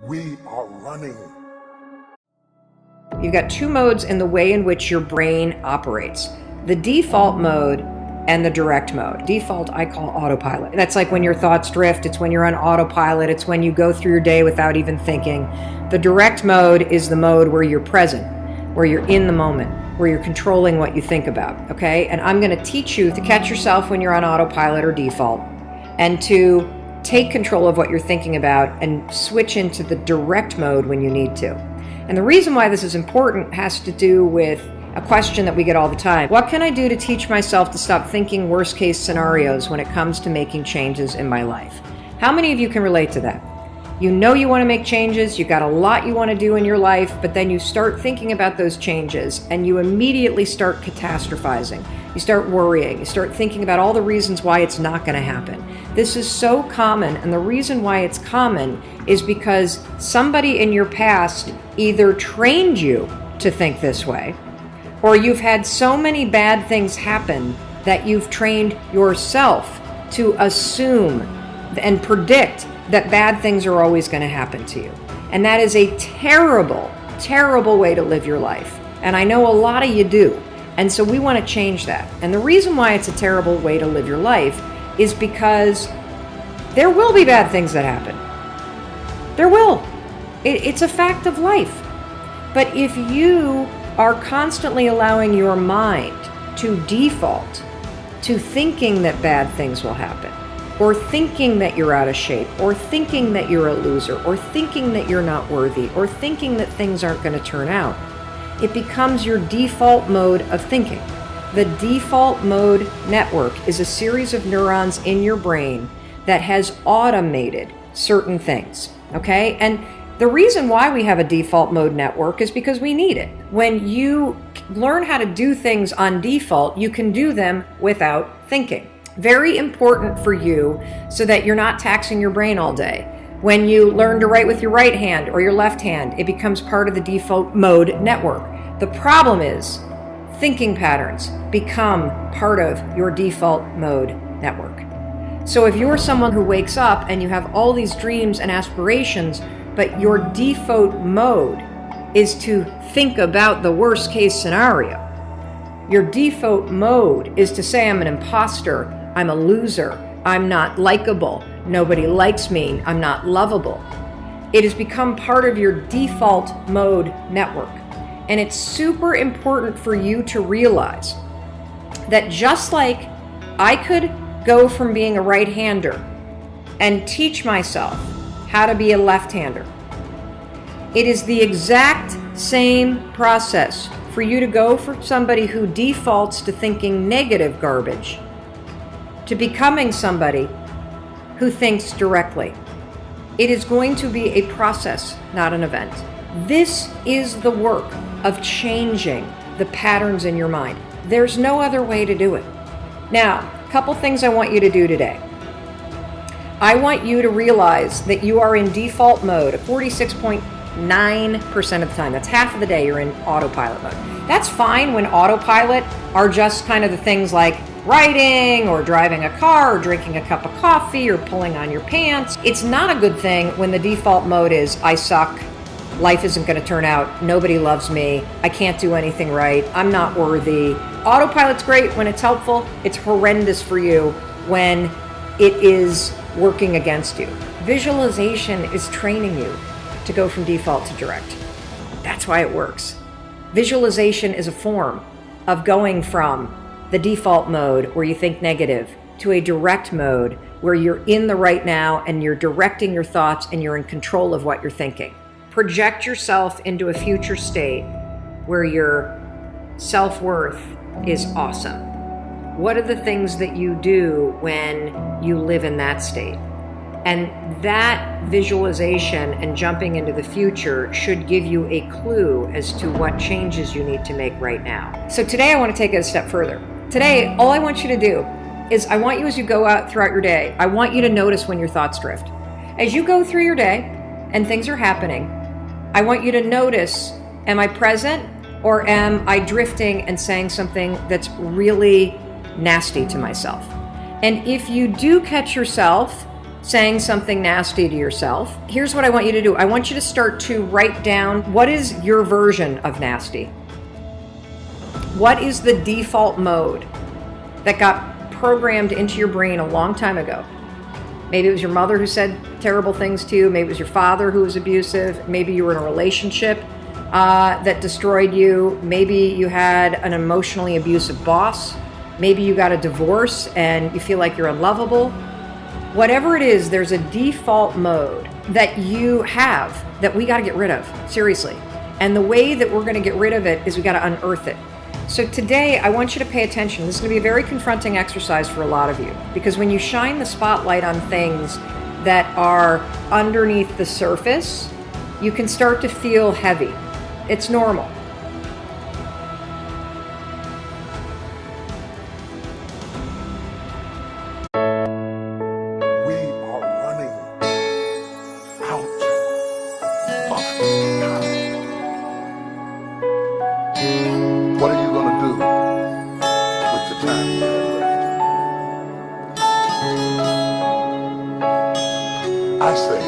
We are running. You've got two modes in the way in which your brain operates. The default mode and the direct mode. Default I call autopilot. That's like when your thoughts drift. It's when you're on autopilot. It's when you go through your day without even thinking. The direct mode is the mode where you're present, where you're in the moment, where you're controlling what you think about, okay? And I'm going to teach you to catch yourself when you're on autopilot or default and to take control of what you're thinking about and switch into the direct mode when you need to. And the reason why this is important has to do with a question that we get all the time. What can I do to teach myself to stop thinking worst case scenarios when it comes to making changes in my life? How many of you can relate to that? You know you want to make changes, you got a lot you want to do in your life, but then you start thinking about those changes and you immediately start catastrophizing. You start worrying, you start thinking about all the reasons why it's not going to happen. This is so common, and the reason why it's common is because somebody in your past either trained you to think this way, or you've had so many bad things happen that you've trained yourself to assume and predict that bad things are always going to happen to you. And that is a terrible, terrible way to live your life. And I know a lot of you do. And so we want to change that. And the reason why it's a terrible way to live your life is because there will be bad things that happen. There will. It's a fact of life. But if you are constantly allowing your mind to default to thinking that bad things will happen, or thinking that you're out of shape, or thinking that you're a loser, or thinking that you're not worthy, or thinking that things aren't going to turn out, it becomes your default mode of thinking. The default mode network is a series of neurons in your brain that has automated certain things, okay? And the reason why we have a default mode network is because we need it. When you learn how to do things on default, you can do them without thinking. Very important for you so that you're not taxing your brain all day. When you learn to write with your right hand or your left hand, it becomes part of the default mode network. The problem is thinking patterns become part of your default mode network. So if you're someone who wakes up and you have all these dreams and aspirations, but your default mode is to think about the worst case scenario, your default mode is to say, I'm an imposter, I'm a loser, I'm not likable, nobody likes me, I'm not lovable. It has become part of your default mode network. And it's super important for you to realize that just like I could go from being a right-hander and teach myself how to be a left-hander, it is the exact same process for you to go from somebody who defaults to thinking negative garbage to becoming somebody who thinks directly. It is going to be a process, not an event. This is the work of changing the patterns in your mind. There's no other way to do it. Now, a couple things I want you to do today. I want you to realize that you are in default mode 46.9% of the time. That's half of the day you're in autopilot mode. That's fine when autopilot are just kind of the things like writing or driving a car or drinking a cup of coffee or pulling on your pants. It's not a good thing when the default mode is I suck, life isn't going to turn out, nobody loves me, I can't do anything right, I'm not worthy. Autopilot's great when it's helpful. It's horrendous for you when it is working against you. Visualization is training you to go from default to direct. That's why it works. Visualization is a form of going from the default mode where you think negative to a direct mode where you're in the right now and you're directing your thoughts and you're in control of what you're thinking. Project yourself into a future state where your self-worth is awesome. What are the things that you do when you live in that state? And that visualization and jumping into the future should give you a clue as to what changes you need to make right now. So today I want to take it a step further. Today, all I want you to do is I want you, as you go out throughout your day, I want you to notice when your thoughts drift. As you go through your day and things are happening, I want you to notice, am I present or am I drifting and saying something that's really nasty to myself? And if you do catch yourself saying something nasty to yourself, here's what I want you to do. I want you to start to write down, what is your version of nasty? What is the default mode that got programmed into your brain a long time ago? Maybe it was your mother who said terrible things to you. Maybe it was your father who was abusive. Maybe you were in a relationship that destroyed you. Maybe you had an emotionally abusive boss. Maybe you got a divorce and you feel like you're unlovable. Whatever it is, there's a default mode that you have that we got to get rid of, seriously. And the way that we're going to get rid of it is we got to unearth it. So today, I want you to pay attention. This is going to be a very confronting exercise for a lot of you, because when you shine the spotlight on things that are underneath the surface, you can start to feel heavy. It's normal. What are you going to do with the time you have left? I say,